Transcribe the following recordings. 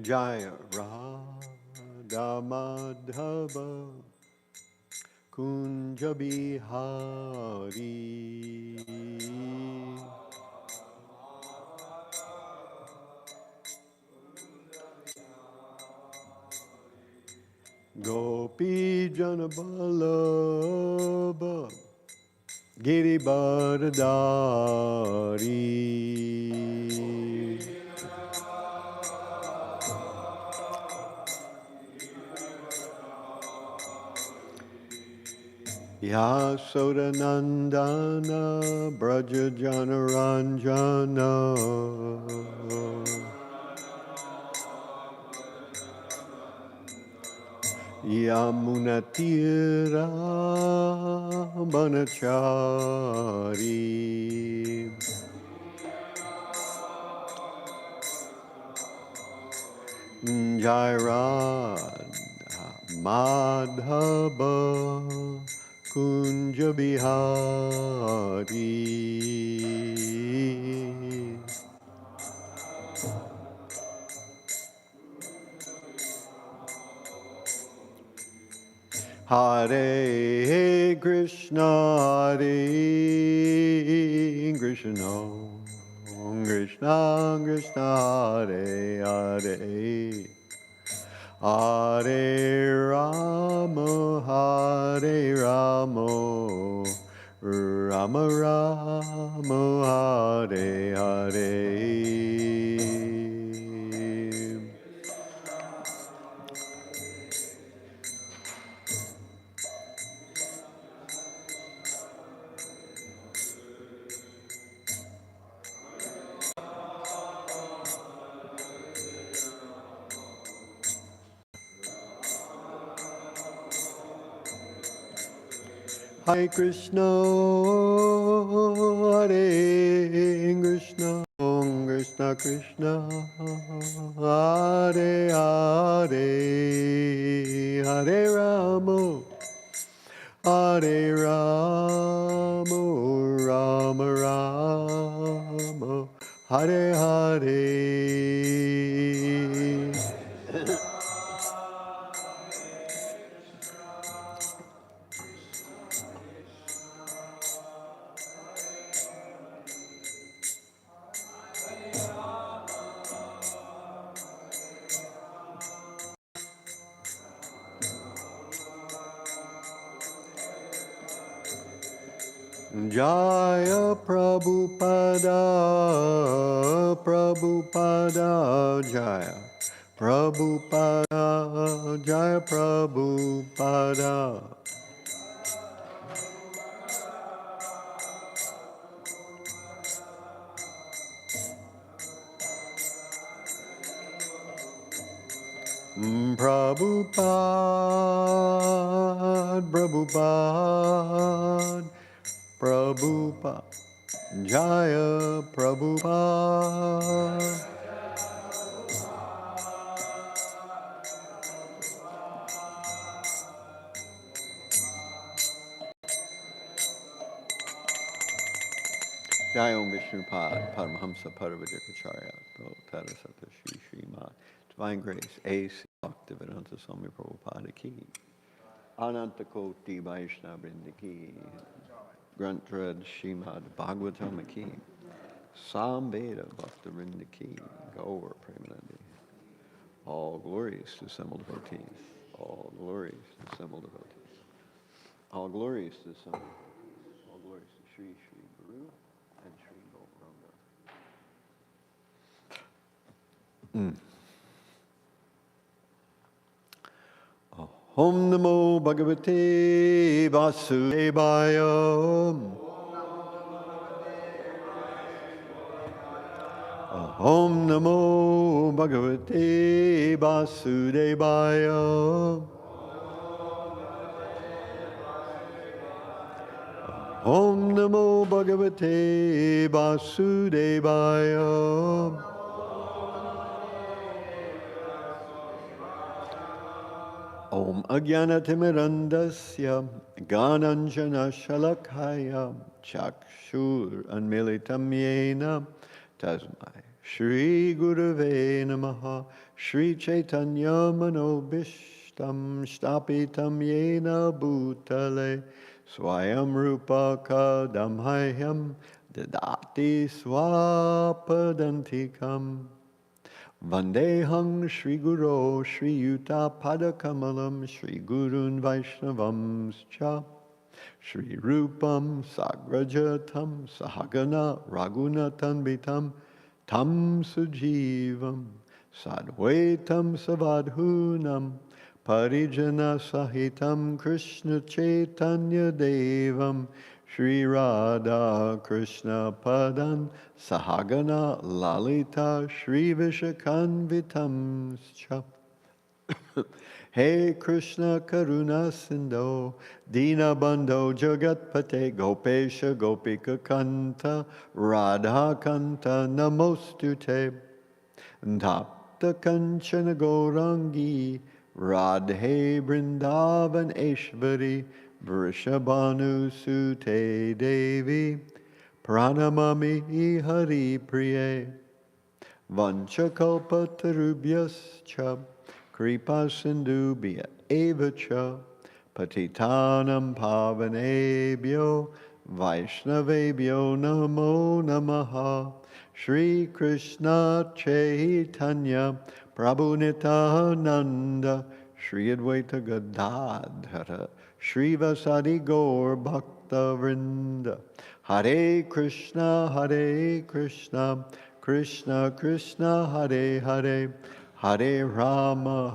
Jaya Radha Madhava Kunja Bihari Gopi Janaballabha Giribardari Yasodanandana Braja Janaranjana Yamunatira Banachari Jairad Madhava Kunja Bihari Hare Krishna Hare Krishna Krishna Krishna Hare Hare Hare Rama Hare Rama Rama Rama Hare Hare Hare Krishna, Hare Krishna, Krishna Krishna, Hare Hare, Hare Rama, Hare Rama, Rama Rama, Hare Hare. Jaya Prabhupada, Prabhupada, Jaya Prabhupada, Jaya Prabhupada. Prabhupada, Prabhupada, Prabhupada, Jaya Prabhupada. Jai Om Vishnupad, Paramahamsa Paravajakacharya, Tarasata Shri Srimad, Divine Grace, A.C. Bhaktivedanta Swami Prabhupada Ki, Ananta Koti Vaishnava Vrinda Ki, Grantrad Srimad Bhāgavatam Ki, Samveda Bhakta Vrinda Ki, Gaur Premanandi. All glories to assembled devotees, all glories to assembled devotees, all glories to assembled, all glories to Shri Shri Guru and Shri Gauranga. Om Namo Bhagavate Vasudevaya. Om Namo Bhagavate Vasudevaya. Om Namo Bhagavate Vasudevaya. Om Ajnanatimidandasya Gananjana Shalakaya Chakshur Anmilitam Yena Tasmai Shri Gurave Namaha Shri Chaitanya Manobishtam Shtapitam Yena Bhutale Swayam Rupa Kadamhyam Dadati Swapadantikam Vandehang Shri Guru Shri Yuta Padakamalam Shri Gurun Vaishnavam Cha Shri Rupam Sagrajatam Sahagana Ragunatanbitam Tam Sujivam Sadvaitam Savadhunam Parijana Sahitam Krishna Chaitanya Devam Shri Radha Krishna Padan Sahagana Lalita Shri Vishakanvitam Cha Hey Krishna Karuna Sindho Dina Bandho Jagatpate Gopesha Gopika Kanta Radha Kanta Namostute Tapta Kanchana Gaurangi Radhe Brindavan Eshvari Vrishabhanu Sute Devi Pranamami Hari Priye Vanchakalpatarubhyascha Kripa Sindhubhya Evacha Patitanam Pavanebhyo Vaishnavebhyo Namo Namaha Shri Krishna Chaitanya Prabhu Nityananda Shri Advaita Gadadhara Shri Vasadi Gaur Bhakta Vrinda Hare Krishna Krishna Krishna Hare Hare Hare Rama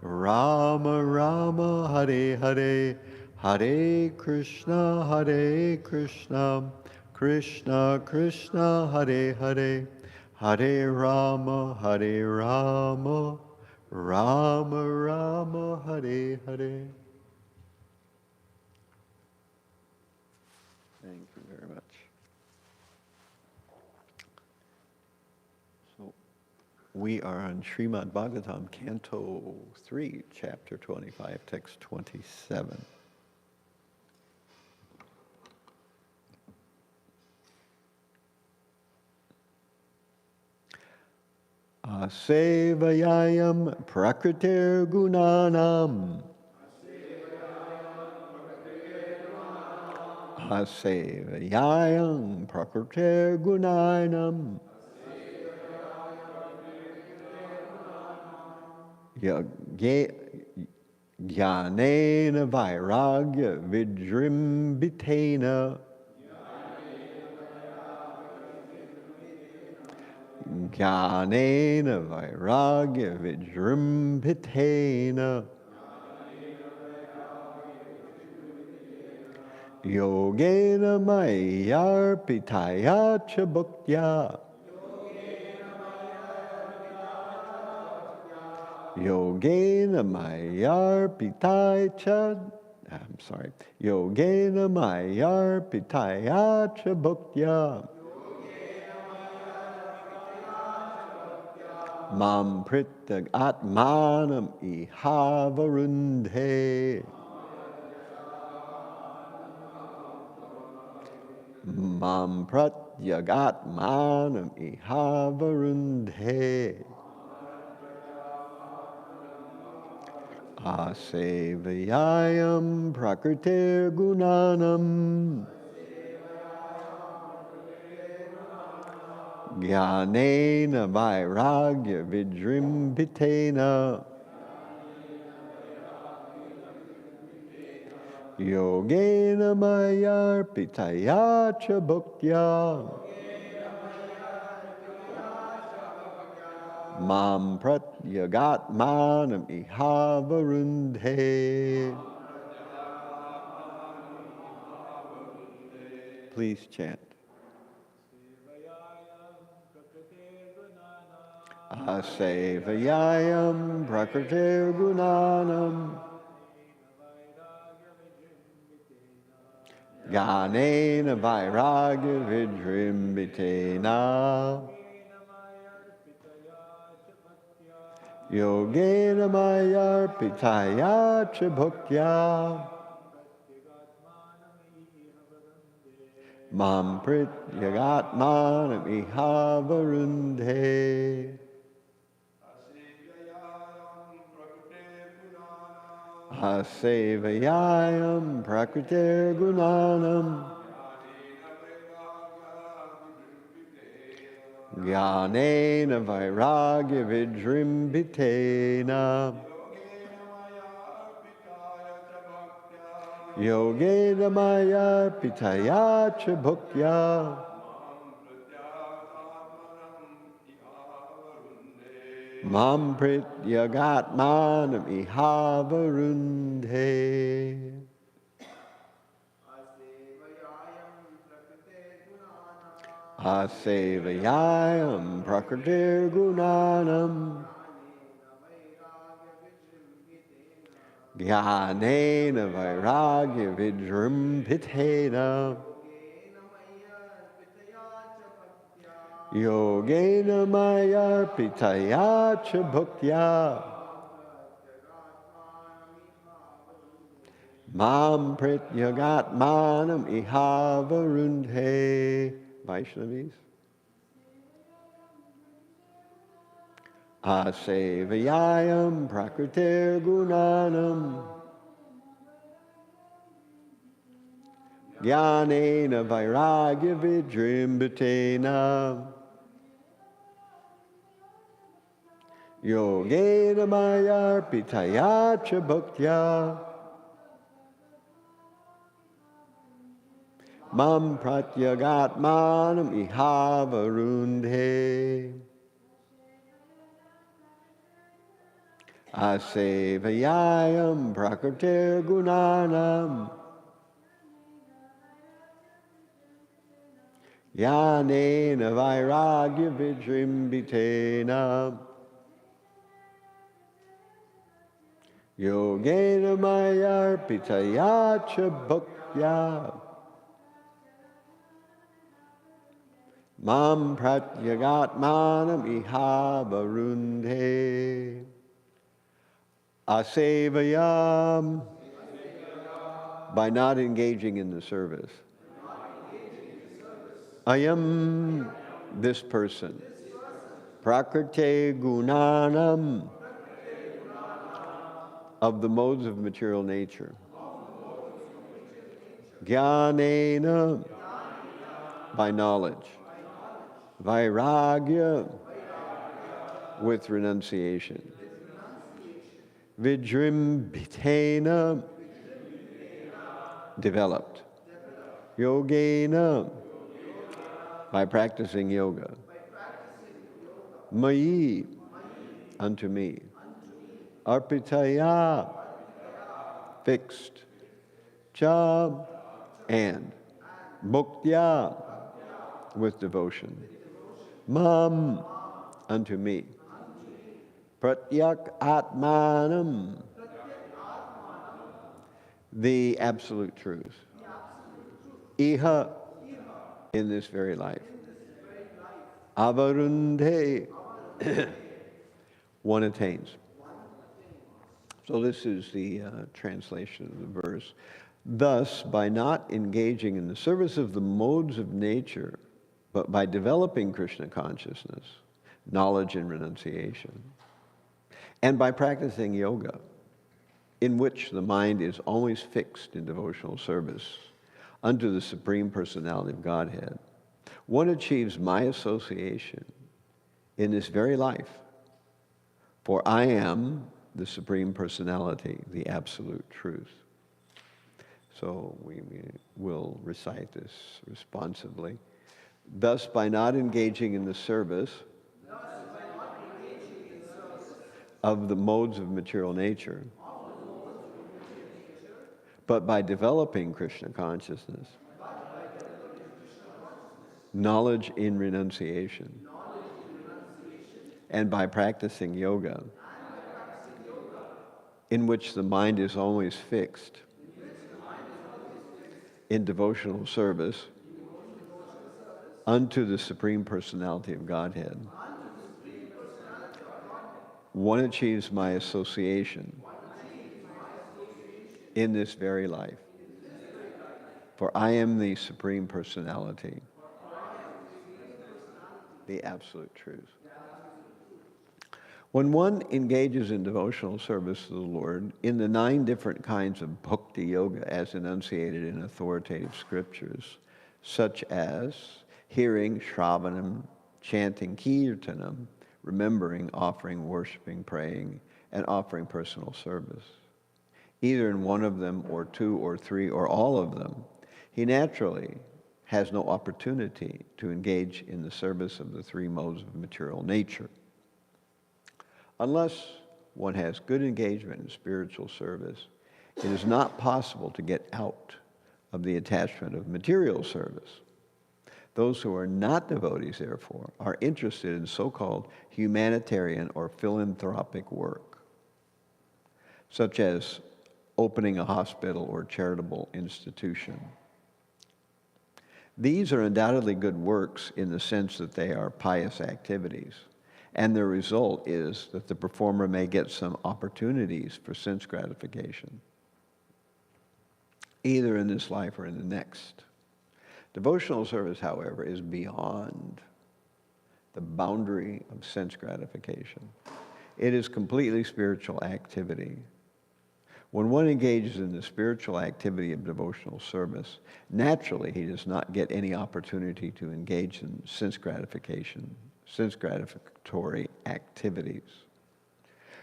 Rama Rama Hare Hare Hare Krishna Krishna Krishna Hare Hare Hare Rama Rama Rama Hare Hare. Thank you very much. So we are on Srimad Bhāgavatam, Canto 3, Chapter 25, Text 27. Asevayayam prakritir gunanam. Asevayayam prakritir gunanam. Jnanena vairagya vidrimbitena. Jnanena vairagya vidrimbitena. Yogena mayarpitaya cha bhaktya. Yogena mayarpitaya cha. Yogena mayarpitaya cha bhaktya. Mam pritag atmanam ihavarundhe. Mam pratyagatmanam ihavarundhe. Asevayayam prakritir gunanam. Jnanena vairagya vidrimbitena. Yogena mayarpitaya cha bhaktya. Mam pratyagatmanam ihavarundhe. Please chant. Asevayayam prakritir gunanam. Jnanena vairagya vidrimbitena. Yogena mayarpitaya cha bhaktya. Mam prityagatmanam ihavarundhe. Asevayayam prakritir gunanam Jnanena vairagya vidrimbitena Yogena maya pitaya cha bhukya Mam prityagatmanam ihavarundhe. Asevayayam prakritir gunanam Jnanena vairagya vidrimbitena Yogena maya pitaya cha bhuktya Mam prityagatmanam ihavarundhe. Vaishnavis. Asevayayam prakritir gunanam Jnanena vairagya vidrimbitena Yogena maya pitaya cha bhaktya Mam pratyagatmanam ihavarundhe. Asevayayam prakritir gunanam Jnanena vairagya vidrimbitena Yogena maya pitaya cha bhaktya Mam pratyagatmanam ihavarundhe. Asevayam, by not engaging in the service. Ayam, this person. Prakrite gunanam, of the modes of material nature. Jnanena, by knowledge. Vairagya, with renunciation. Vidrimbitena, developed. Yogena, by practicing yoga. Mayi, unto me. Arpitaya, fixed. Cha, and. Bhuktya, with devotion. Mam, unto me. Pratyak atmanam, the absolute truth. Iha, in this very life. Avarundhe, one attains. So this is the translation of the verse. Thus, by not engaging in the service of the modes of nature, but by developing Krishna consciousness, knowledge and renunciation, and by practicing yoga, in which the mind is always fixed in devotional service unto the Supreme Personality of Godhead, one achieves my association in this very life. For I am the Supreme Personality, the Absolute Truth. So we will recite this responsively. Thus, by not engaging in the service of the modes of material nature, but by developing Krishna consciousness, knowledge in renunciation, and by practicing yoga, in which the mind is always fixed in devotional service unto the Supreme Personality of Godhead, one achieves my association in this very life. For I am the Supreme Personality, the Absolute Truth. When one engages in devotional service to the Lord in the 9 different kinds of bhakti yoga as enunciated in authoritative scriptures, such as hearing, shravanam, chanting, kirtanam, remembering, offering, worshiping, praying, and offering personal service, either in one of them or 2 or 3 or all of them, he naturally has no opportunity to engage in the service of the 3 modes of material nature. Unless one has good engagement in spiritual service, it is not possible to get out of the attachment of material service. Those who are not devotees, therefore, are interested in so-called humanitarian or philanthropic work, such as opening a hospital or charitable institution. These are undoubtedly good works in the sense that they are pious activities, and the result is that the performer may get some opportunities for sense gratification, either in this life or in the next. Devotional service, however, is beyond the boundary of sense gratification. It is completely spiritual activity. When one engages in the spiritual activity of devotional service, naturally he does not get any opportunity to engage in sense gratificatory activities.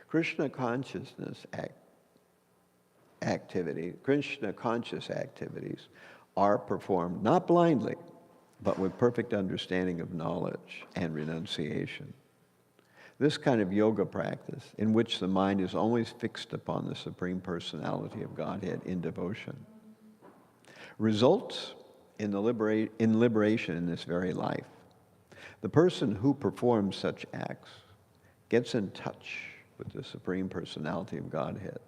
Krishna conscious activities are performed not blindly, but with perfect understanding of knowledge and renunciation. This kind of yoga practice, in which the mind is always fixed upon the Supreme Personality of Godhead in devotion, results in liberation in this very life. The person who performs such acts gets in touch with the Supreme Personality of Godhead.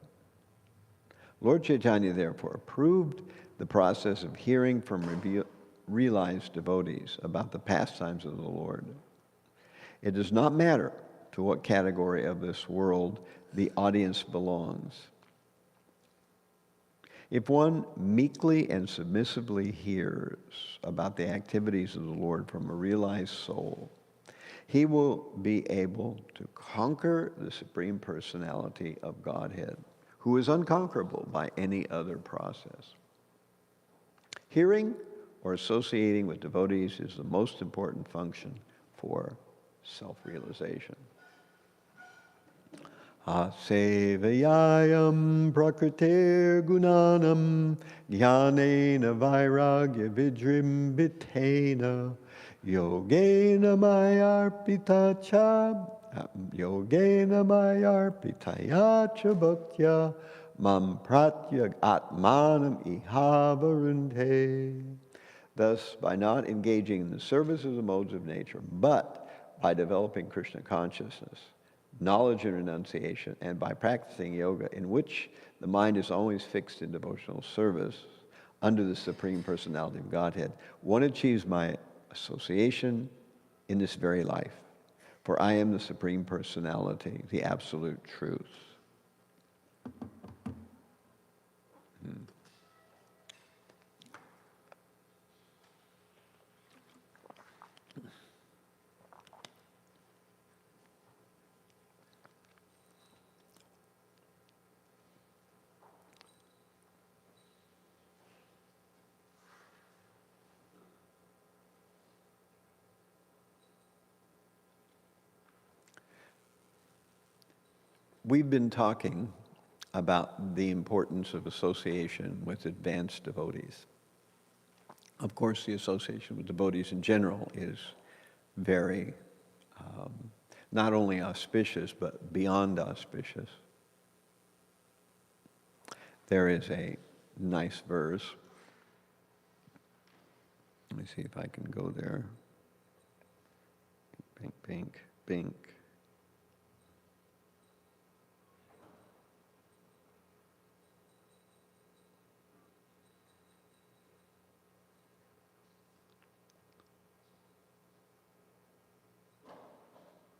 Lord Chaitanya, therefore, approved the process of hearing from realized devotees about the pastimes of the Lord. It does not matter to what category of this world the audience belongs. If one meekly and submissively hears about the activities of the Lord from a realized soul, he will be able to conquer the Supreme Personality of Godhead, who is unconquerable by any other process. Hearing or associating with devotees is the most important function for self-realization. Asevayayam prakritir gunanam jnanena vairagya vidrimbitena yogena mayarpitaya cha bhaktya mam pratyag atmanam ihavarunte. Thus, by not engaging in the service of the modes of nature, but by developing Krishna consciousness, knowledge and renunciation, and by practicing yoga in which the mind is always fixed in devotional service under the Supreme Personality of Godhead, one achieves my association in this very life. For I am the Supreme Personality, the Absolute Truth. We've been talking about the importance of association with advanced devotees. Of course, the association with devotees in general is very, not only auspicious, but beyond auspicious. There is a nice verse. Let me see if I can go there. Bink, bink, bink.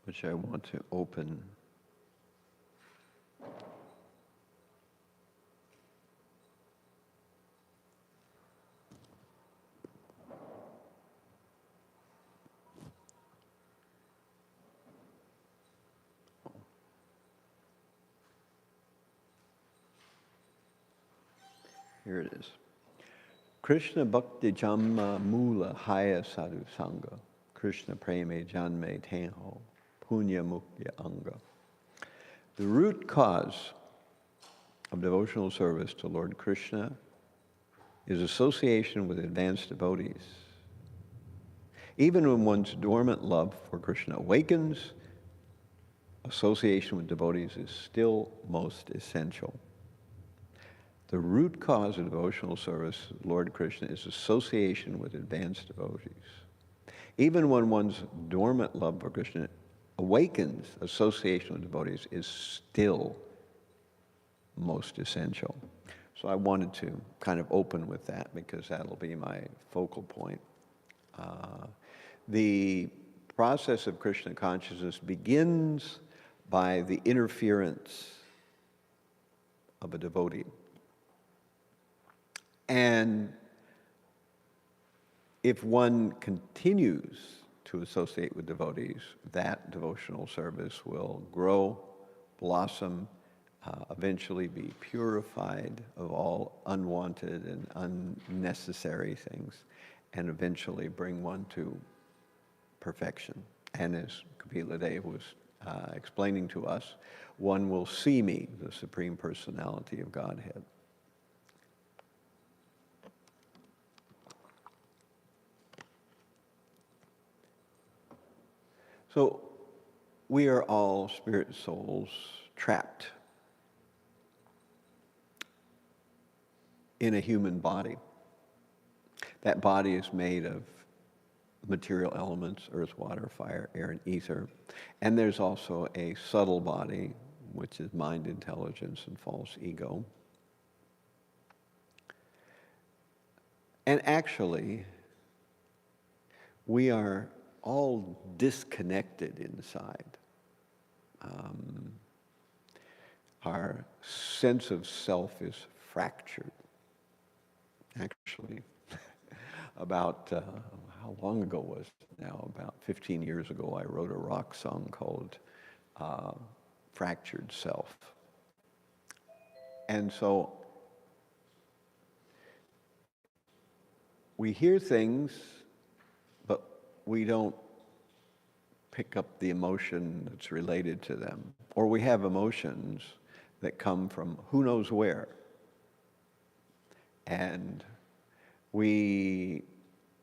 Which I want to open. Here it is. Krishna Bhakti Jamma Mula Haya Sadhu Sangha. Krishna Preme Janme Tenho Punya Muktya Anga. The root cause of devotional service to Lord Krishna is association with advanced devotees. Even when one's dormant love for Krishna awakens, association with devotees is still most essential. The root cause of devotional service to Lord Krishna is association with advanced devotees. Even when one's dormant love for Krishna awakens, association with devotees is still most essential. So I wanted to kind of open with that because that'll be my focal point. The process of Krishna consciousness begins by the interference of a devotee. And if one continues to associate with devotees, that devotional service will grow, blossom, eventually be purified of all unwanted and unnecessary things, and eventually bring one to perfection. And as Kapila Dev was explaining to us, one will see me, the Supreme Personality of Godhead. So we are all spirit souls trapped in a human body. That body is made of material elements, earth, water, fire, air, and ether. And there's also a subtle body, which is mind, intelligence, and false ego. And actually, we are all disconnected inside. Our sense of self is fractured. Actually, about, how long ago was it now? About 15 years ago, I wrote a rock song called Fractured Self. And so we hear things, but we don't pick up the emotion that's related to them. Or we have emotions that come from who knows where. And we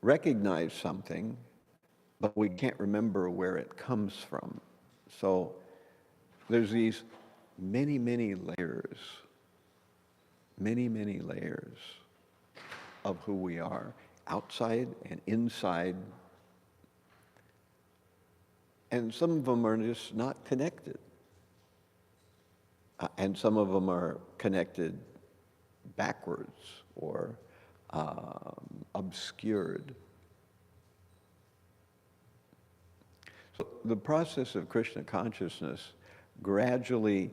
recognize something, but we can't remember where it comes from. So there's these many, many layers of who we are, outside and inside. And some of them are just not connected. And some of them are connected backwards or obscured. So the process of Krishna consciousness gradually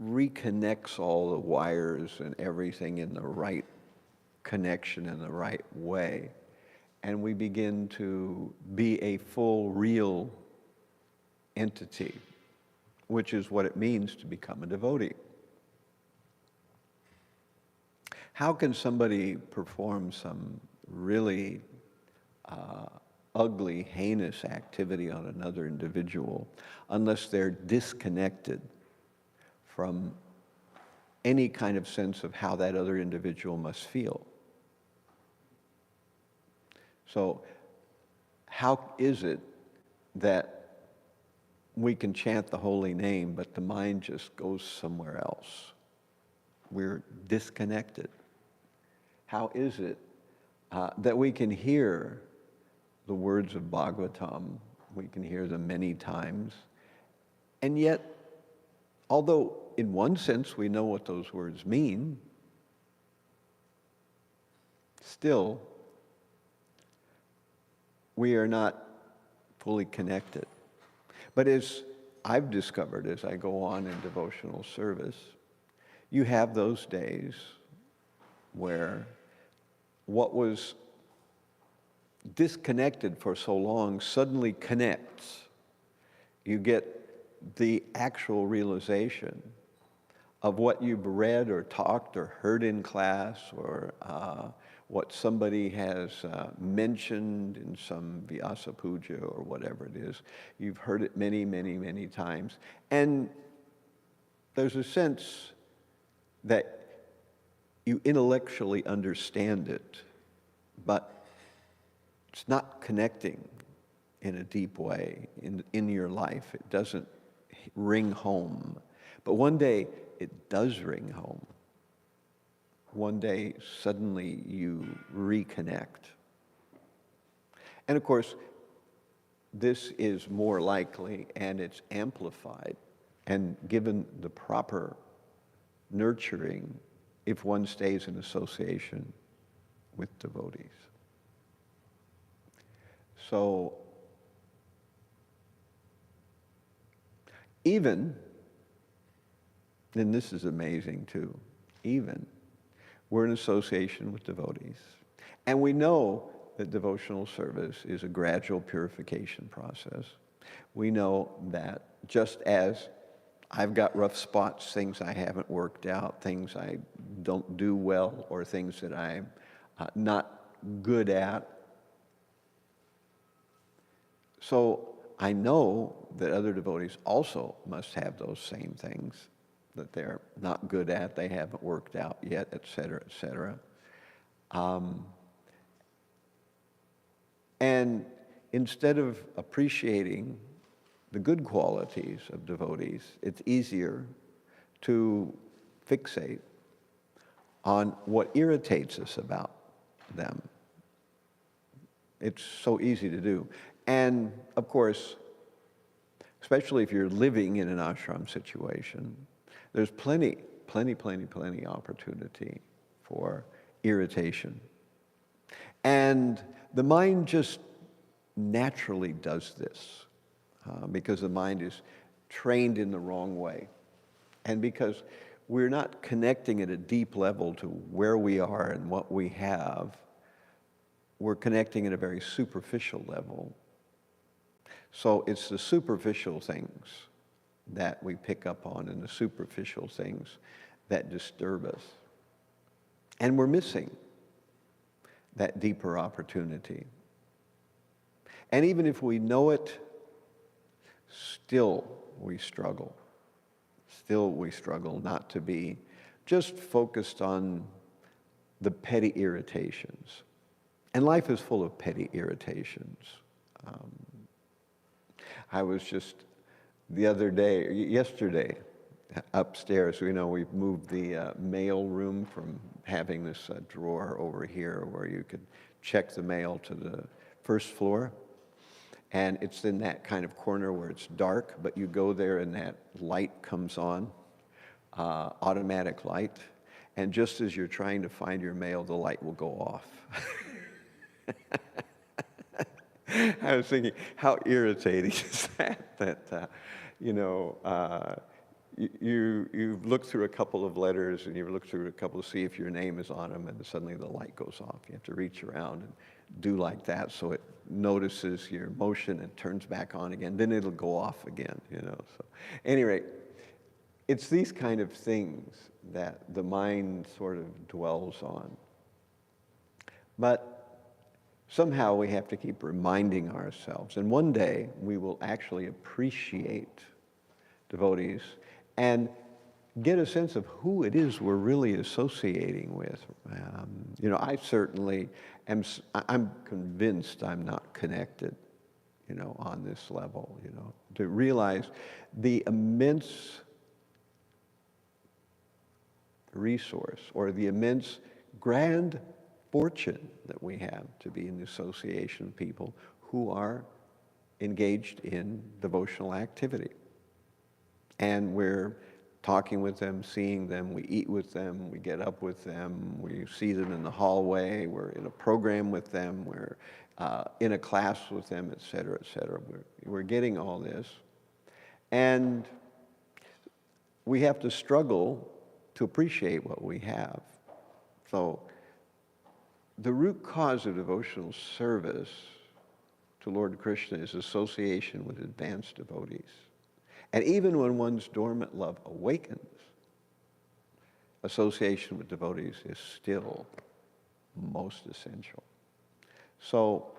reconnects all the wires and everything in the right connection in the right way. And we begin to be a full, real entity, which is what it means to become a devotee. How can somebody perform some really ugly, heinous activity on another individual unless they're disconnected from any kind of sense of how that other individual must feel? So how is it that we can chant the holy name, but the mind just goes somewhere else? We're disconnected. How is it that we can hear the words of Bhāgavatam, we can hear them many times, and yet, although in one sense we know what those words mean, still we are not fully connected. But as I've discovered as I go on in devotional service, you have those days where what was disconnected for so long suddenly connects. You get the actual realization of what you've read or talked or heard in class, or what somebody has mentioned in some Vyasa Puja or whatever it is. You've heard it many, many, many times. And there's a sense that you intellectually understand it, but it's not connecting in a deep way in your life. It doesn't ring home. But one day, it does ring home. One day, suddenly you reconnect. And of course, this is more likely, and it's amplified, and given the proper nurturing, if one stays in association with devotees. So, even, and this is amazing too, even we're in association with devotees, and we know that devotional service is a gradual purification process. We know that just as I've got rough spots, things I haven't worked out, things I don't do well, or things that I'm not good at. So I know that other devotees also must have those same things that they're not good at, they haven't worked out yet, etc., etc. And instead of appreciating the good qualities of devotees, it's easier to fixate on what irritates us about them. It's so easy to do. And of course, especially if you're living in an ashram situation, there's plenty opportunity for irritation. And the mind just naturally does this because the mind is trained in the wrong way. And because we're not connecting at a deep level to where we are and what we have, we're connecting at a very superficial level. So it's the superficial things that we pick up on and the superficial things that disturb us. And we're missing that deeper opportunity. And even if we know it, still we struggle. Still we struggle not to be just focused on the petty irritations. And life is full of petty irritations. I was just yesterday, upstairs, we've moved the mail room from having this drawer over here where you could check the mail to the first floor. And it's in that kind of corner where it's dark, but you go there and that light comes on, automatic light. And just as you're trying to find your mail, the light will go off. I was thinking, how irritating is that? You've looked through a couple of letters and you've looked through a couple to see if your name is on them, and suddenly the light goes off. You have to reach around and do like that so it notices your motion and turns back on again. Then it'll go off again, So, anyway, it's these kind of things that the mind sort of dwells on. But somehow we have to keep reminding ourselves, and one day we will actually appreciate devotees and get a sense of who it is we're really associating with. I certainly I'm convinced I'm not connected, on this level, to realize the immense resource or the immense grand fortune that we have to be in the association of people who are engaged in devotional activity. And we're talking with them, seeing them, we eat with them, we get up with them, we see them in the hallway, we're in a program with them, we're in a class with them, et cetera, et cetera. We're getting all this. And we have to struggle to appreciate what we have. So the root cause of devotional service to Lord Krishna is association with advanced devotees. And even when one's dormant love awakens, association with devotees is still most essential. So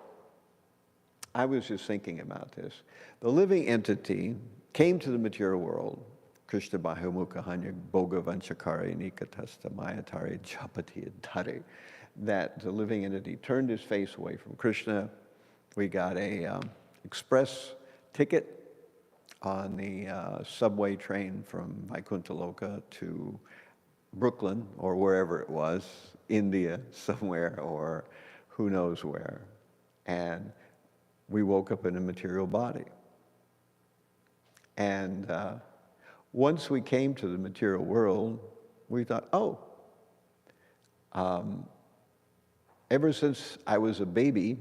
I was just thinking about this. The living entity came to the material world, Krishna Bahumukha Hanya Bhoga Vanchakara Nikatasta Mayatari Japati Adhari, that the living entity turned his face away from Krishna. We got a express ticket on the subway train from Vaikuntha to Brooklyn, or wherever it was, India somewhere, or who knows where. And we woke up in a material body. And once we came to the material world, we thought, ever since I was a baby,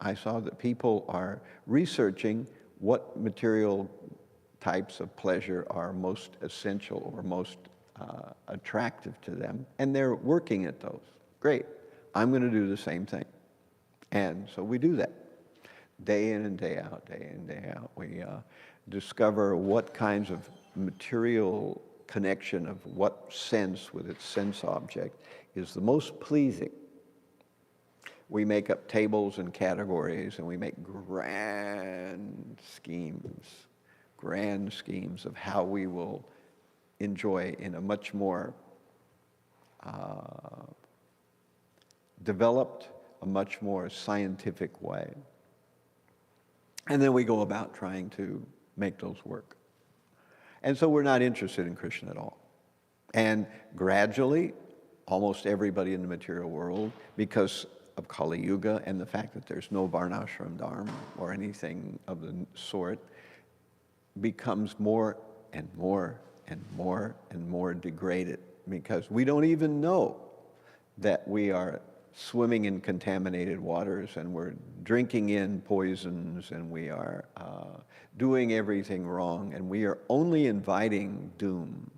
I saw that people are researching what material types of pleasure are most essential or most attractive to them, and they're working at those. Great. I'm going to do the same thing. And so we do that. Day in and day out, day in, day out. We discover what kinds of material connection of what sense with its sense object is the most pleasing. We make up tables and categories, and we make grand schemes of how we will enjoy in a much more developed, a much more scientific way. And then we go about trying to make those work. And so we're not interested in Krishna at all. And gradually, almost everybody in the material world, because of Kali Yuga and the fact that there's no Varnashram Dharma or anything of the sort, becomes more and more and more and more degraded, because we don't even know that we are swimming in contaminated waters, and we're drinking in poisons, and we are doing everything wrong, and we are only inviting doom,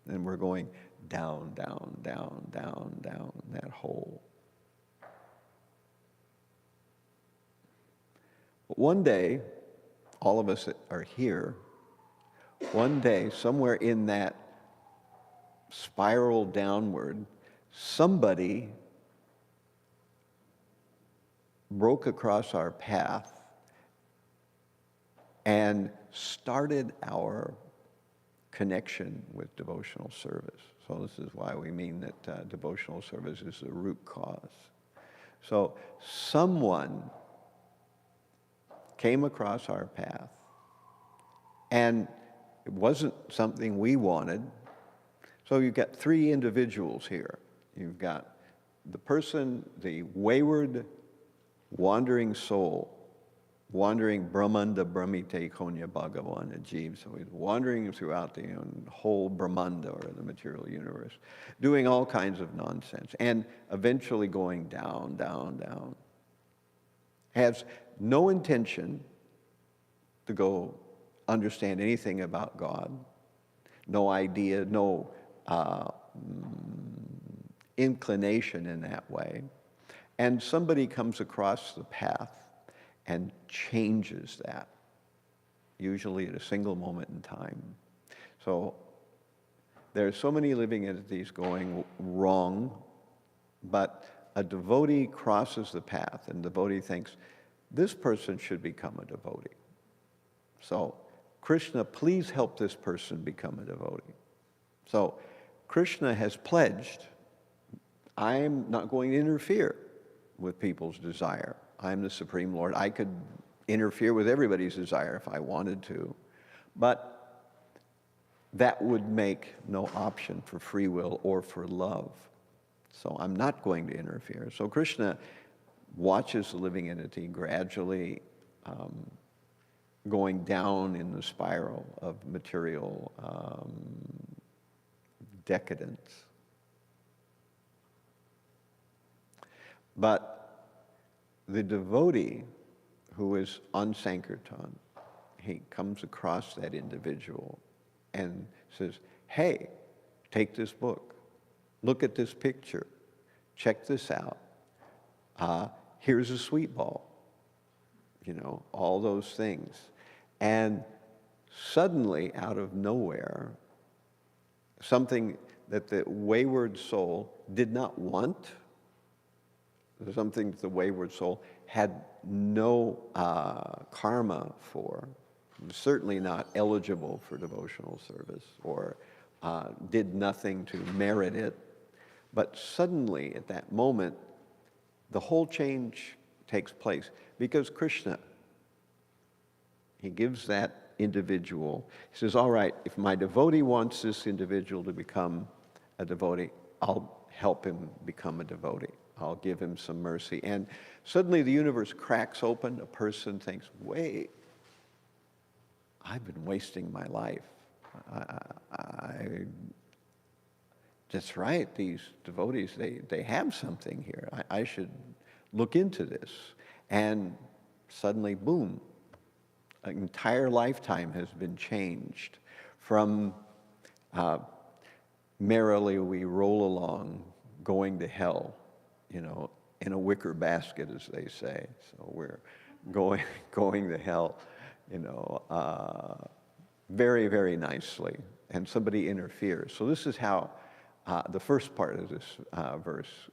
and we're going down, down, down, down, down that hole. But one day, all of us that are here, one day, somewhere in that spiral downward, somebody broke across our path and started our connection with devotional service. So this is why we mean that devotional service is the root cause. So someone came across our path, and it wasn't something we wanted. So you've got three individuals here. You've got the person, the wayward, wandering soul, wandering Brahmanda Brahmite Konya Bhagavan Ajeev. So he's wandering throughout the whole Brahmanda, or the material universe, doing all kinds of nonsense, and eventually going down, down, down. Has no intention to go understand anything about God, no idea, no inclination in that way. And somebody comes across the path and changes that, usually at a single moment in time. So there are so many living entities going wrong, but a devotee crosses the path, and the devotee thinks, this person should become a devotee. So, Krishna, please help this person become a devotee. So, Krishna has pledged, I'm not going to interfere with people's desire. I'm the Supreme Lord. I could interfere with everybody's desire if I wanted to, but that would make no option for free will or for love. So I'm not going to interfere. So Krishna watches the living entity gradually going down in the spiral of material decadence. But the devotee who is on Sankirtan, he comes across that individual and says, hey, take this book, look at this picture, check this out. Here's a sweet ball, all those things. And suddenly, out of nowhere, something that the wayward soul did not want, something that the wayward soul had no karma for, certainly not eligible for devotional service, or did nothing to merit it. But suddenly, at that moment, the whole change takes place because Krishna, he gives that individual, he says, all right, if my devotee wants this individual to become a devotee, I'll help him become a devotee. I'll give him some mercy. And suddenly the universe cracks open. A person thinks, wait, I've been wasting my life. That's right, these devotees, they have something here. I should look into this. And suddenly, boom, an entire lifetime has been changed from merrily we roll along, going to hell, in a wicker basket, as they say. So we're going to hell, very, very nicely. And somebody interferes. So this is how the first part of this verse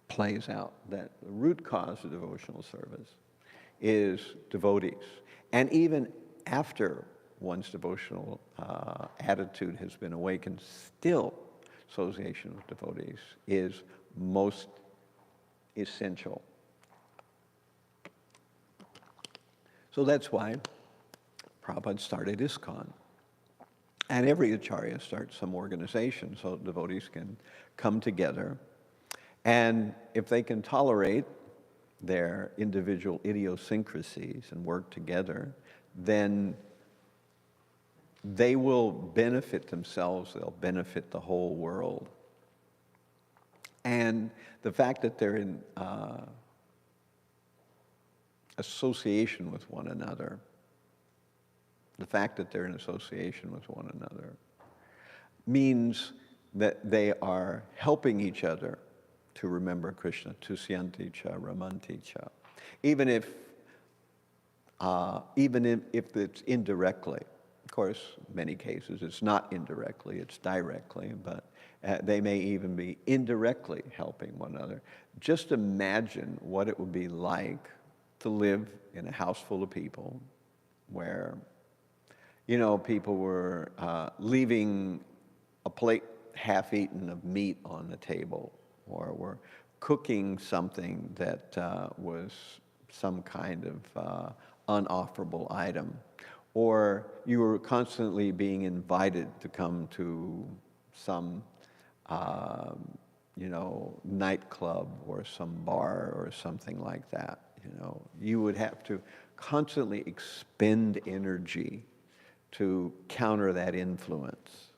plays out, that the root cause of devotional service is devotees. And even after one's devotional attitude has been awakened, still association with devotees is most essential. So that's why Prabhupada started ISKCON. And every acharya starts some organization so devotees can come together. And if they can tolerate their individual idiosyncrasies and work together, then they will benefit themselves, they'll benefit the whole world. And the fact that they're in association with one another, means that they are helping each other to remember Krishna, tusyanti cha ramanti cha. Even if it's indirectly. Of course, in many cases it's not indirectly, it's directly, but they may even be indirectly helping one another. Just imagine what it would be like to live in a house full of people where, people were leaving a plate half-eaten of meat on the table, or were cooking something that was some kind of unofferable item, or you were constantly being invited to come to some nightclub or some bar or something like that. You would have to constantly expend energy to counter that influence.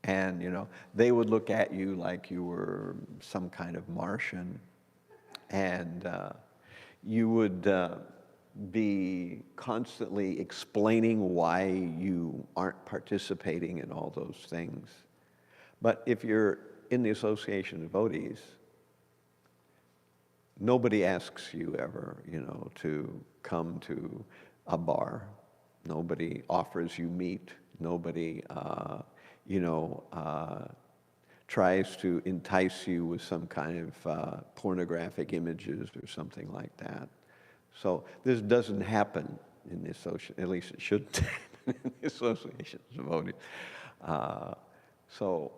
And, they would look at you like you were some kind of Martian. And you would be constantly explaining why you aren't participating in all those things. But if you're in the association of devotees, nobody asks you ever, to come to a bar. Nobody offers you meat. Nobody, tries to entice you with some kind of pornographic images or something like that. So this doesn't happen in the association, at least it shouldn't happen in the association of devotees. So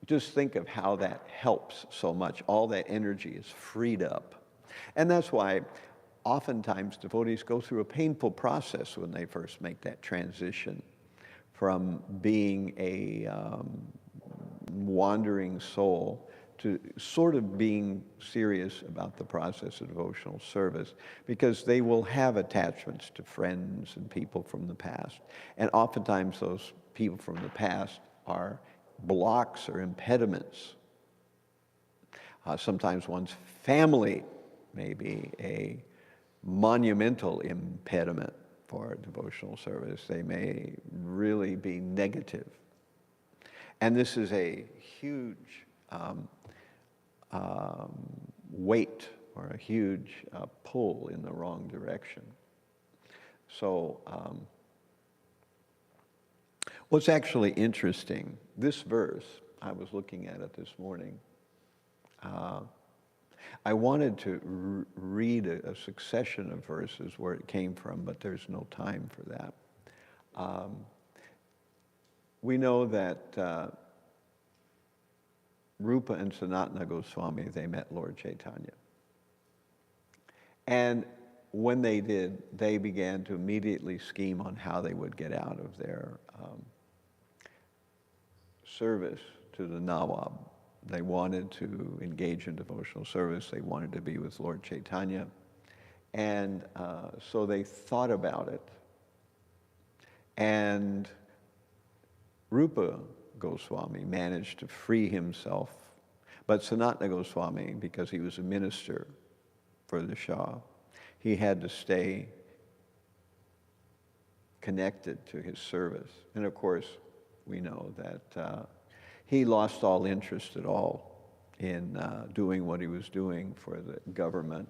just think of how that helps so much. All that energy is freed up. And that's why oftentimes devotees go through a painful process when they first make that transition from being a wandering soul to sort of being serious about the process of devotional service, because they will have attachments to friends and people from the past. And oftentimes those people from the past are blocks or impediments. Sometimes one's family may be a monumental impediment for devotional service. They may really be negative. And this is a huge weight or a huge pull in the wrong direction. So Well, it's actually interesting. This verse, I was looking at it this morning. I wanted to read a succession of verses where it came from, but there's no time for that. We know that Rupa and Sanatana Goswami, they met Lord Chaitanya. And when they did, they began to immediately scheme on how they would get out of their service to the Nawab. They wanted to engage in devotional service. They wanted to be with Lord Chaitanya. And so they thought about it. And Rupa Goswami managed to free himself. But Sanatana Goswami, because he was a minister for the Shah, he had to stay connected to his service. And of course, we know that he lost all interest at all in doing what he was doing for the government.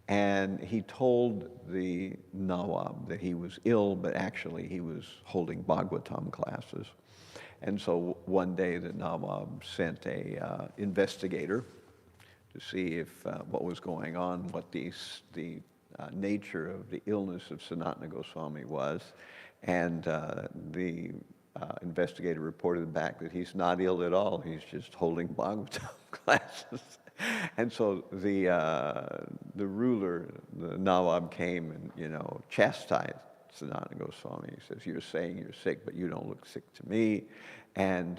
And he told the Nawab that he was ill, but actually he was holding Bhāgavatam classes. And so one day the Nawab sent a investigator to see if what was going on, what the nature of the illness of Sanatana Goswami was. And the investigator reported back that he's not ill at all. He's just holding Bhāgavatam classes. And so the ruler, the Nawab, came and, chastised Sanatana Goswami. He says, "You're saying you're sick, but you don't look sick to me." And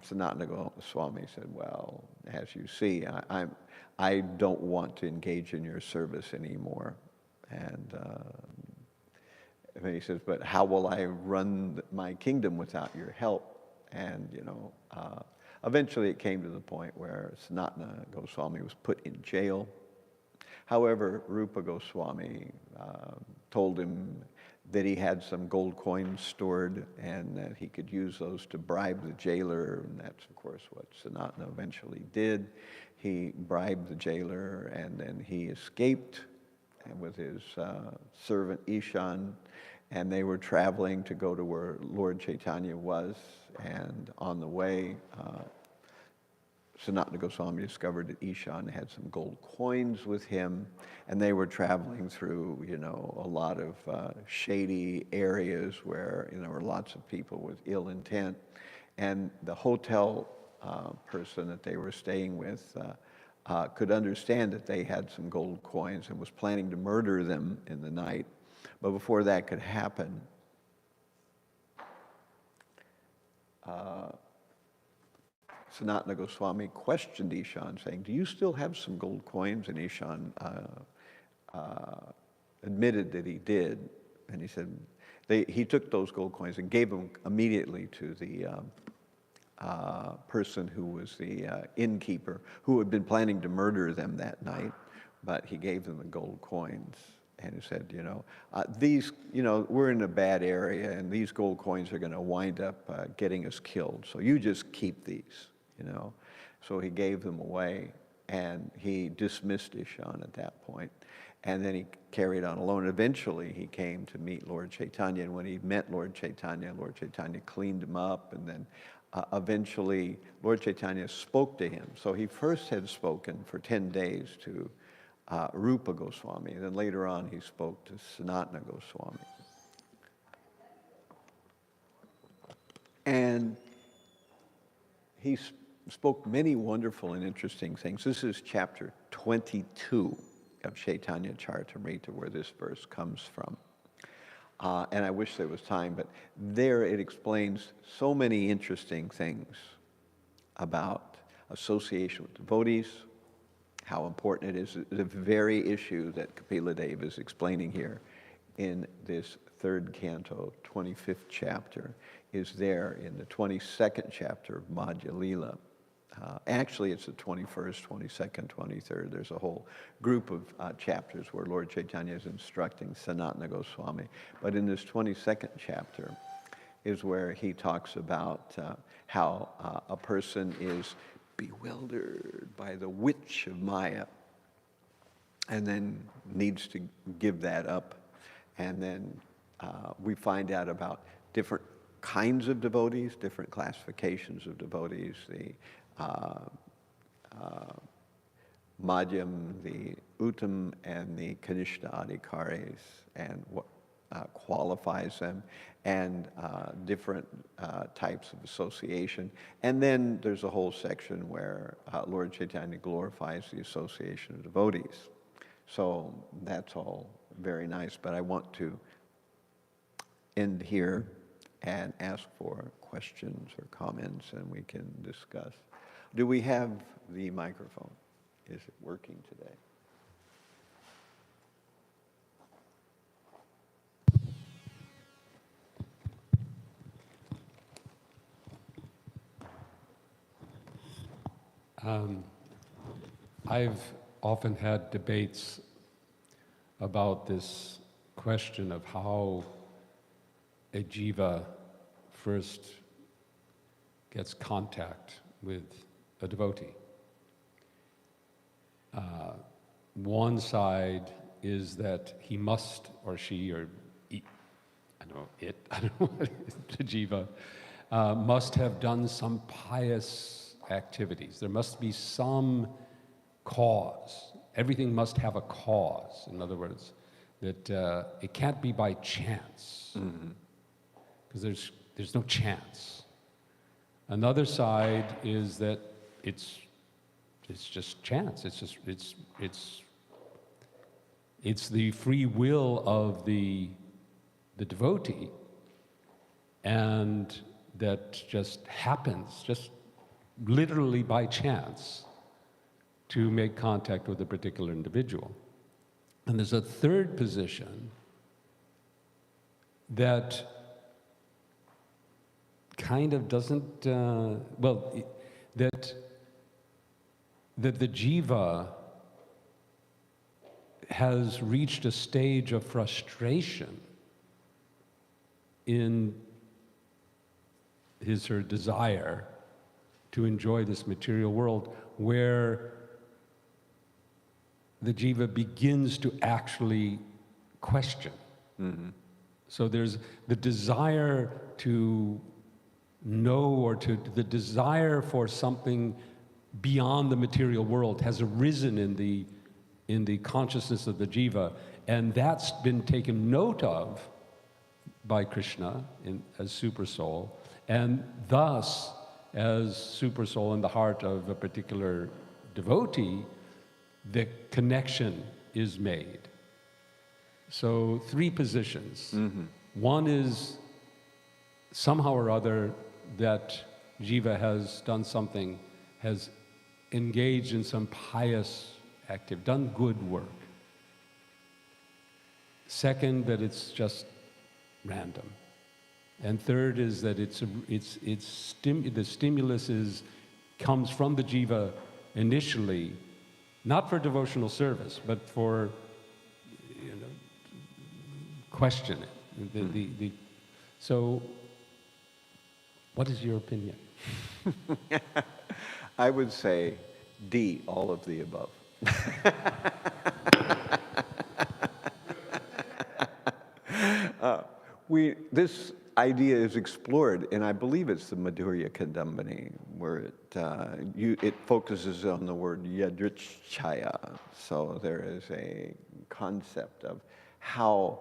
Sanatana Goswami said, "Well, as you see, I don't want to engage in your service anymore." And he says, "But how will I run my kingdom without your help?" And, eventually it came to the point where Sanatana Goswami was put in jail. However, Rupa Goswami told him that he had some gold coins stored and that he could use those to bribe the jailer. And that's, of course, what Sanatana eventually did. He bribed the jailer and then he escaped with his servant Ishan. And they were traveling to go to where Lord Chaitanya was. And on the way, Sanatana Goswami discovered that Ishan had some gold coins with him. And they were traveling through, a lot of shady areas where there were lots of people with ill intent. And the hotel person that they were staying with could understand that they had some gold coins and was planning to murder them in the night. But before that could happen, Sanatana Goswami questioned Ishan, saying, "Do you still have some gold coins?" And Ishan admitted that he did. And he said, he took those gold coins and gave them immediately to the person who was the innkeeper, who had been planning to murder them that night. But he gave them the gold coins. And he said, these, we're in a bad area, and these gold coins are going to wind up getting us killed. So you just keep these, So he gave them away, and he dismissed Ishan at that point. And then he carried on alone. Eventually, he came to meet Lord Chaitanya. And when he met Lord Chaitanya cleaned him up. And then eventually, Lord Chaitanya spoke to him. So he first had spoken for 10 days to Rupa Goswami. Then later on, he spoke to Sanatana Goswami. And he spoke many wonderful and interesting things. This is chapter 22 of Chaitanya Charitamrita, where this verse comes from. And I wish there was time, but there it explains so many interesting things about association with devotees, how important it is. The very issue that Kapila Dev is explaining here in this third canto, 25th chapter, is there in the 22nd chapter of Madhya Lila. Actually, it's the 21st, 22nd, 23rd. There's a whole group of chapters where Lord Chaitanya is instructing Sanatana Goswami. But in this 22nd chapter is where he talks about how a person is bewildered by the witch of Maya and then needs to give that up. And then we find out about different kinds of devotees, different classifications of devotees, the Madhyam, the Uttam, and the Kanishta Adhikaris, and what qualifies them, and different types of association. And then there's a whole section where Lord Chaitanya glorifies the association of devotees. So that's all very nice, but I want to end here and ask for questions or comments, and we can discuss. Do we have the microphone? Is it working today? I've often had debates about this question of how a jiva first gets contact with a devotee. One side is that he must, or she, or he, I don't know, the jiva, must have done some pious activities. There must be some cause. Everything must have a cause. In other words, that it can't be by chance, because there's no chance. Another side is that it's just chance. It's the free will of the devotee, and that just happens, just literally by chance, to make contact with a particular individual. And there's a third position that kind of doesn't, that the jiva has reached a stage of frustration in his or her desire to enjoy this material world, where the jiva begins to actually question. So there's the desire to know, or the desire for something beyond the material world has arisen in the consciousness of the jiva, and that's been taken note of by Krishna as super soul, and thus as super soul in the heart of a particular devotee, the connection is made. So three positions. One is somehow or other that jiva has done something, has engaged in some pious activity, done good work. Second, that it's just random. And third is that the stimulus comes from the jiva initially, not for devotional service, but for questioning. So, what is your opinion? I would say D, all of the above. This idea is explored, and I believe it's the Madhurya Kadambini, where it focuses on the word yadrichaya. So there is a concept of how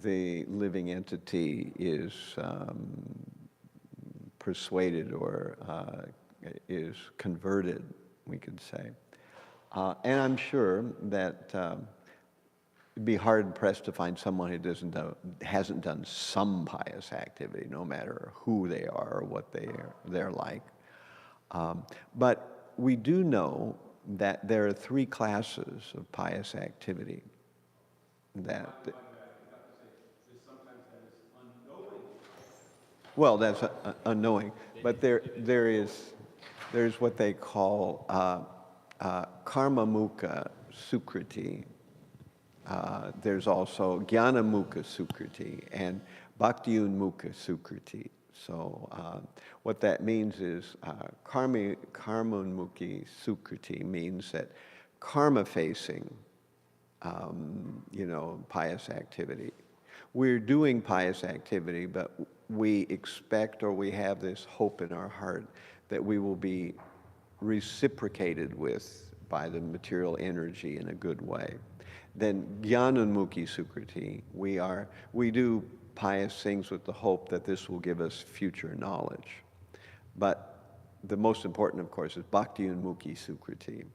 the living entity is persuaded or is converted, we could say. And I'm sure that it'd be hard-pressed to find someone who hasn't done some pious activity, no matter who they are or what they're like. But we do know that there are three classes of pious activity. Well, that's unknowing, but there's what they call karma mukha sukriti. There's also jnana mukha sukriti and bhakti mukha sukriti. So what that means is karma-mukhi sukriti means that karma-facing, pious activity. We're doing pious activity, but we expect or we have this hope in our heart that we will be reciprocated with by the material energy in a good way. Then Jnananmukhi Sukriti, we do pious things with the hope that this will give us future knowledge. But the most important, of course, is Bhakti Unmukhi Sukriti.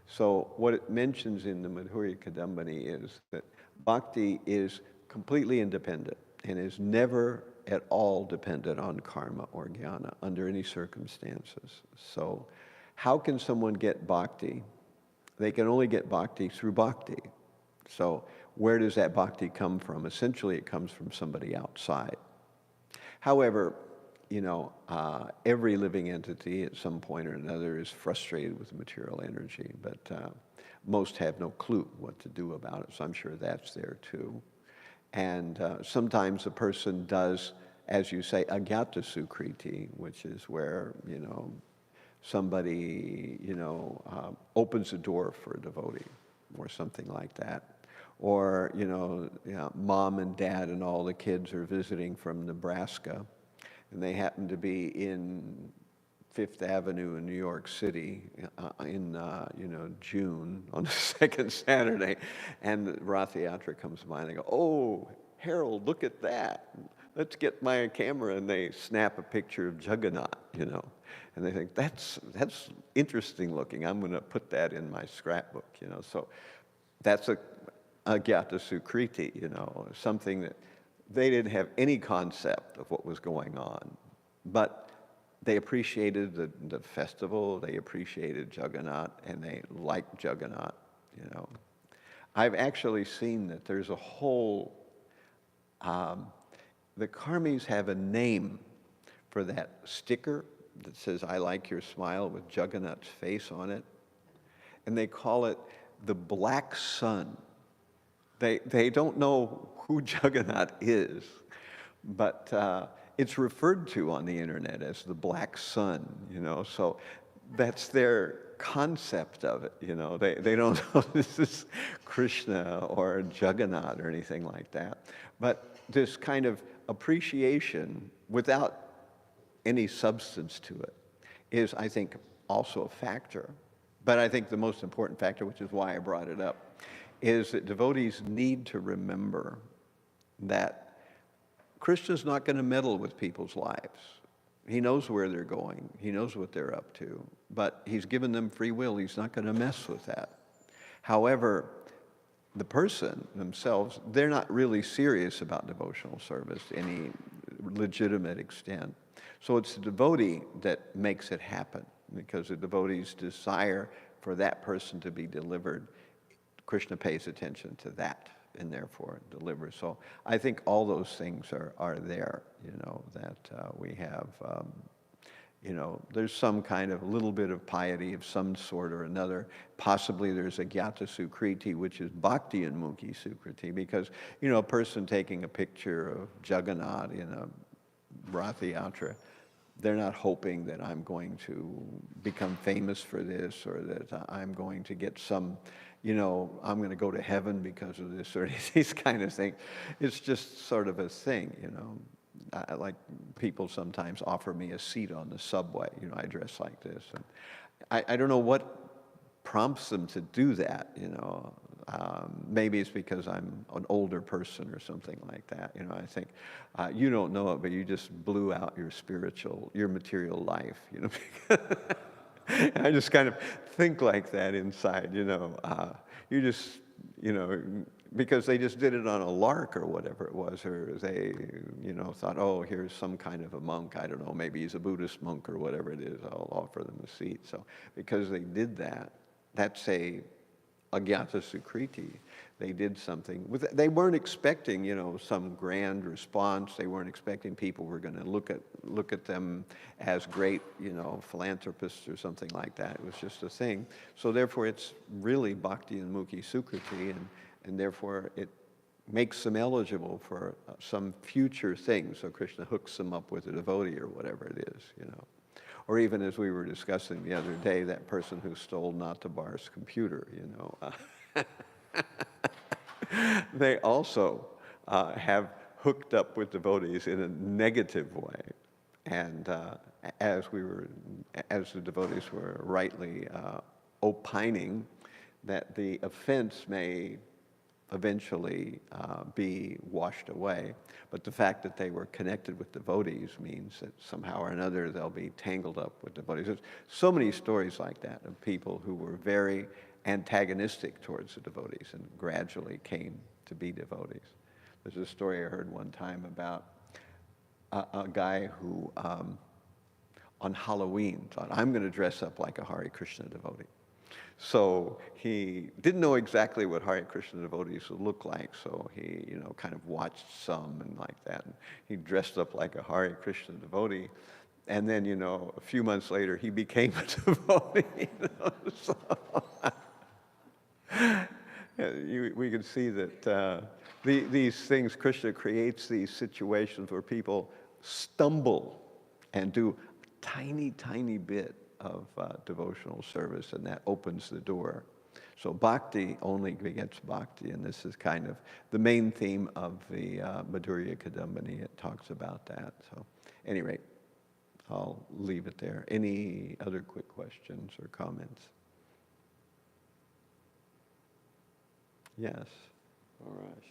So what it mentions in the Madhurya Kadambini is that bhakti is completely independent and is never at all dependent on karma or jnana under any circumstances. So how can someone get bhakti? They can only get bhakti through bhakti. So where does that bhakti come from? Essentially, it comes from somebody outside. However, every living entity at some point or another is frustrated with material energy, but most have no clue what to do about it, so I'm sure that's there too. And sometimes a person does, as you say, agyata sukriti, which is where, somebody, opens a door for a devotee or something like that. Or, mom and dad and all the kids are visiting from Nebraska, and they happen to be in Fifth Avenue in New York City in June on the second Saturday, and the Rath Yatra comes by, and they go, "Oh, Harold, look at that! Let's get my camera," and they snap a picture of Jagannath, and they think that's interesting looking. I'm going to put that in my scrapbook, So that's a Gyata Sukriti, something that they didn't have any concept of what was going on, but they appreciated the festival, they appreciated Jagannath, and they liked Jagannath, I've actually seen that there's a whole, the karmis have a name for that sticker that says, "I like your smile," with Jagannath's face on it, and they call it the Black Sun. They don't know who Jagannath is, but it's referred to on the internet as the Black Sun, so that's their concept of it, They don't know this is Krishna or Jagannath or anything like that. But this kind of appreciation without any substance to it is, I think, also a factor. But I think the most important factor, which is why I brought it up, is that devotees need to remember that Krishna's not going to meddle with people's lives. He knows where they're going. He knows what they're up to. But he's given them free will. He's not going to mess with that. However, the person themselves, they're not really serious about devotional service to any legitimate extent. So it's the devotee that makes it happen, because the devotee's desire for that person to be delivered, Krishna pays attention to that and therefore delivers. So I think all those things are there, that we have, there's some kind of little bit of piety of some sort or another. Possibly there's a Gyata Sukriti, which is Bhakti Unmukhi Sukriti, because, a person taking a picture of Jagannath in a Rath Yatra, they're not hoping that I'm going to become famous for this, or that I'm going to get some, I'm going to go to heaven because of this, or these kind of things. It's just sort of a thing, like people sometimes offer me a seat on the subway, I dress like this. And I don't know what prompts them to do that, maybe it's because I'm an older person or something like that. I think you don't know it, but you just blew out your material life. I just kind of think like that inside. You just, because they just did it on a lark or whatever it was, or they, thought, oh, here's some kind of a monk. I don't know, maybe he's a Buddhist monk or whatever it is. I'll offer them a seat. So because they did that, that's a Agyata Sukriti. They did something. They weren't expecting, some grand response. They weren't expecting people were going to look at them as great, philanthropists or something like that. It was just a thing. So therefore, it's really Bhakti Unmukhi Sukriti, and therefore it makes them eligible for some future thing. So Krishna hooks them up with a devotee or whatever it is, Or even as we were discussing the other day, that person who stole Natabar's computer, they also have hooked up with devotees in a negative way. And as the devotees were rightly opining that the offense may eventually be washed away, but the fact that they were connected with devotees means that somehow or another they'll be tangled up with devotees. There's so many stories like that of people who were very antagonistic towards the devotees and gradually came to be devotees. There's a story I heard one time about a guy who on Halloween thought, I'm going to dress up like a Hare Krishna devotee. So he didn't know exactly what Hare Krishna devotees would look like, so he, kind of watched some and like that. And he dressed up like a Hare Krishna devotee, and then, a few months later, he became a devotee. So, we can see that these things, Krishna creates these situations where people stumble and do a tiny, tiny bit of devotional service, and that opens the door. So bhakti only begets bhakti, and this is kind of the main theme of the Madhurya Kadambini. It talks about that. So at any rate, I'll leave it there. Any other quick questions or comments? Yes. All right.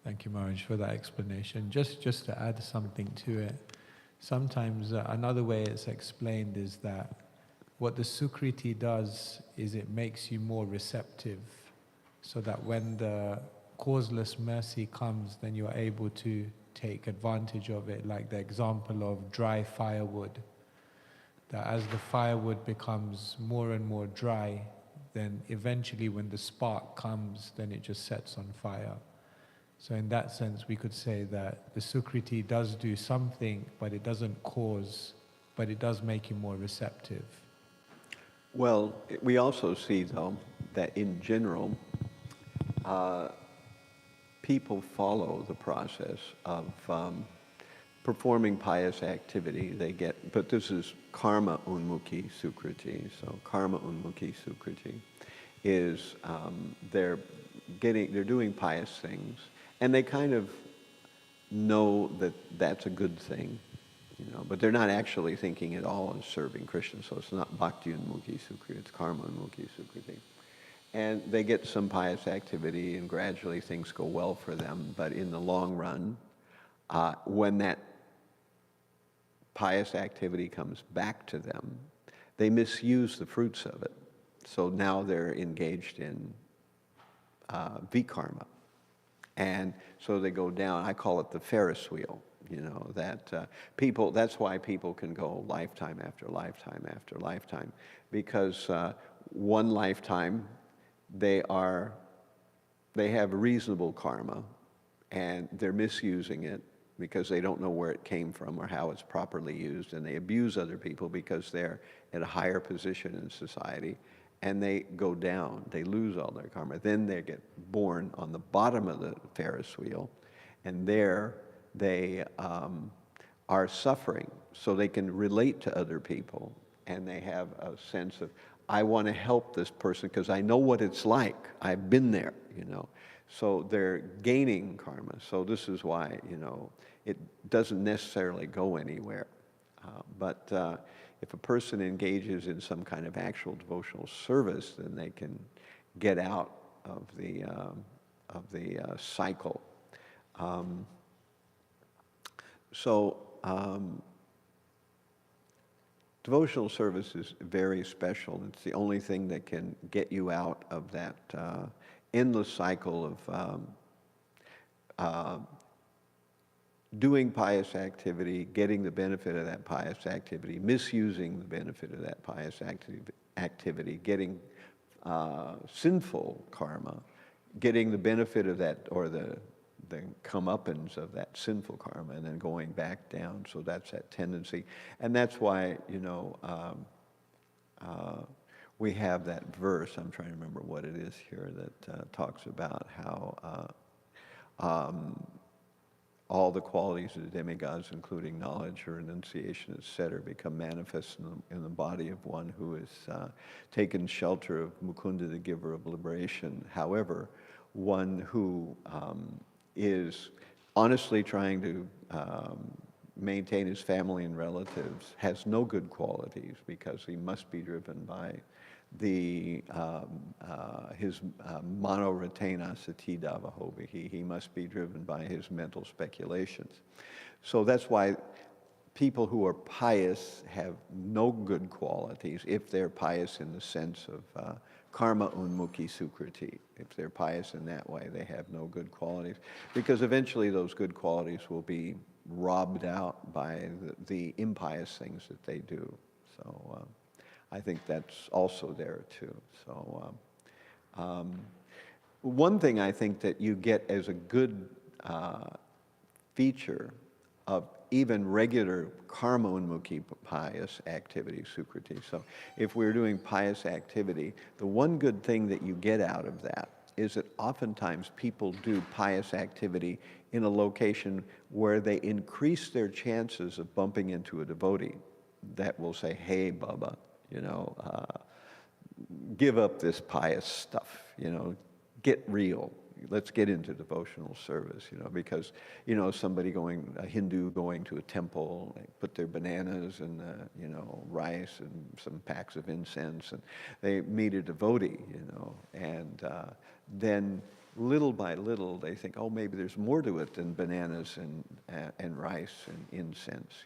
Thank you, Maharaj, for that explanation. Just to add something to it, sometimes another way it's explained is that what the Sukriti does is it makes you more receptive, so that when the causeless mercy comes, then you're able to take advantage of it, like the example of dry firewood. That as the firewood becomes more and more dry, then eventually when the spark comes, then it just sets on fire. So in that sense, we could say that the Sukriti does do something, but it doesn't cause, but it does make you more receptive. Well, we also see, though, that in general, people follow the process of performing pious activity. But this is karma unmukhi sukriti. So karma unmukhi sukriti is they're doing pious things, and they kind of know that that's a good thing, but they're not actually thinking at all of serving Krishna. So it's not bhakti unmukhi sukriti, it's karma unmukhi sukriti. And they get some pious activity, and gradually things go well for them. But in the long run, when that pious activity comes back to them, they misuse the fruits of it. So now they're engaged in vikarma. And so they go down. I call it the Ferris wheel, that's why people can go lifetime after lifetime after lifetime, because one lifetime they have reasonable karma, and they're misusing it because they don't know where it came from or how it's properly used, and they abuse other people because they're at a higher position in society, and they go down, they lose all their karma. Then they get born on the bottom of the Ferris wheel, and there they are suffering, so they can relate to other people, and they have a sense of, I want to help this person because I know what it's like. I've been there, So they're gaining karma. So this is why, it doesn't necessarily go anywhere. But if a person engages in some kind of actual devotional service, then they can get out of the cycle. Devotional service is very special. It's the only thing that can get you out of that endless cycle of doing pious activity, getting the benefit of that pious activity, misusing the benefit of that pious activity, getting sinful karma, getting the benefit of that, or the comeuppance of that sinful karma, and then going back down. So that's that tendency. And that's why, we have that verse, I'm trying to remember what it is here, that talks about how all the qualities of the demigods, including knowledge or enunciation, etc., become manifest in the body of one who has taken shelter of Mukunda, the giver of liberation. However, one who is honestly trying to maintain his family and relatives has no good qualities, because he must be driven by his mano-retena sati davahobi. He must be driven by his mental speculations. So that's why people who are pious have no good qualities, if they're pious in the sense of karma unmukhi sukriti. If they're pious in that way, they have no good qualities, because eventually those good qualities will be robbed out by the impious things that they do. So I think that's also there too. So one thing I think that you get as a good feature of even regular karma unmukhi pious activity, sukriti. So if we're doing pious activity, the one good thing that you get out of that is that oftentimes people do pious activity in a location where they increase their chances of bumping into a devotee that will say, hey, Baba, give up this pious stuff, get real. Let's get into devotional service, because, a Hindu going to a temple, they put their bananas and, rice and some packs of incense, and they meet a devotee, and then little by little they think, oh, maybe there's more to it than bananas and rice and incense,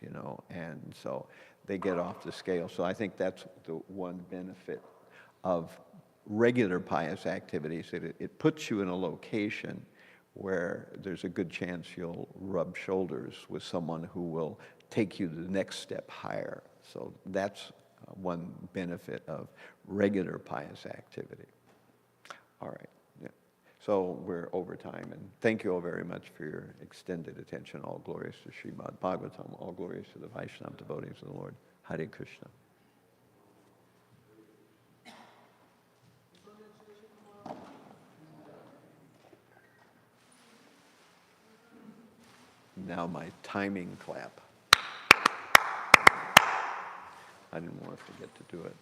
and so they get off the scale. So I think that's the one benefit of regular pious activities, that it puts you in a location where there's a good chance you'll rub shoulders with someone who will take you to the next step higher. So that's one benefit of regular pious activity. All right. Yeah. So we're over time, and thank you all very much for your extended attention. All glories to Srimad Bhāgavatam, all glories to the Vaishnava devotees of the Lord. Hare Krishna. Now my timing clap. I didn't want to forget to do it.